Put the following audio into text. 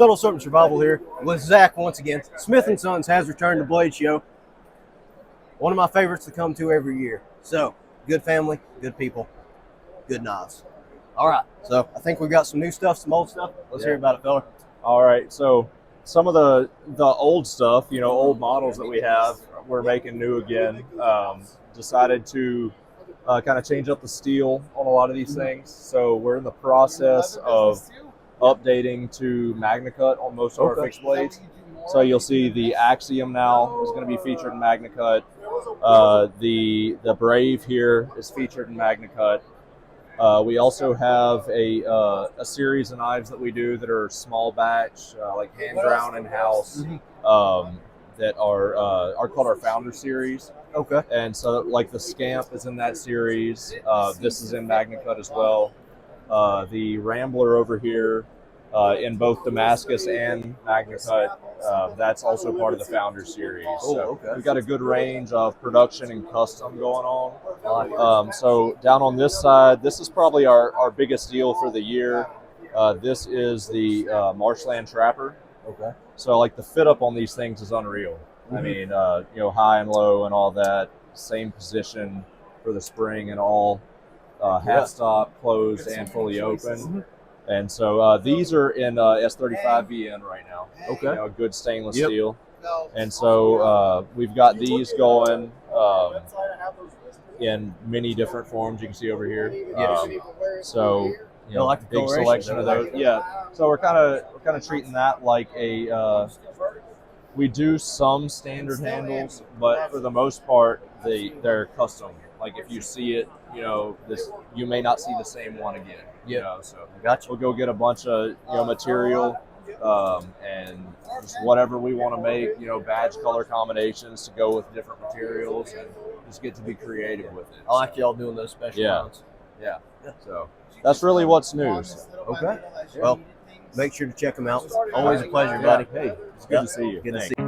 Subtle Serpent Survival here with Zach once again. Smith & Sons has returned to Blade Show. One of my favorites to come to every year. So, good family, good people, good knives. All right, so I think we've got some new stuff, some old stuff. Let's hear about it, fella. All right, so some of the old stuff, old models that we have, we're making new again. Decided to kind of change up the steel on a lot of these things. So we're in the process of updating to MagnaCut on most of our fixed blades. So you'll see the Axiom now is going to be featured in MagnaCut. The Brave here is featured in MagnaCut. We also have a series of knives that we do that are small batch, like hand ground in house, that are called our Founder series. Okay. And so, like the Scamp is in that series. This is in MagnaCut as well. The Rambler over here, in both Damascus and MagnaCut, that's also part of the Founder series. So we've got a good range of production and custom going on. So down on this side, this is probably our biggest deal for the year. This is the Marshland Trapper. Okay. So like the fit up on these things is unreal. I mean, high and low and all that, same position for the spring and all, half stop, closed and fully open. And so these are in S35VN right now. Okay. A good stainless steel. And so we've got these going in many different forms. You can see over here. So like the big selection of those. Yeah. So we're kind of treating that like a. We do some standard handles, but for the most part, they're custom. Like if you see it, you may not see the same one again. So Gotcha. we'll go get a bunch of material and just whatever we want to make. Badge color combinations to go with different materials, and just get to be creative with it. I like y'all doing those special ones. Yeah. So that's really what's new. Okay. Well, make sure to check them out. Always a pleasure, buddy. Hey, it's good to see you. Good to see you.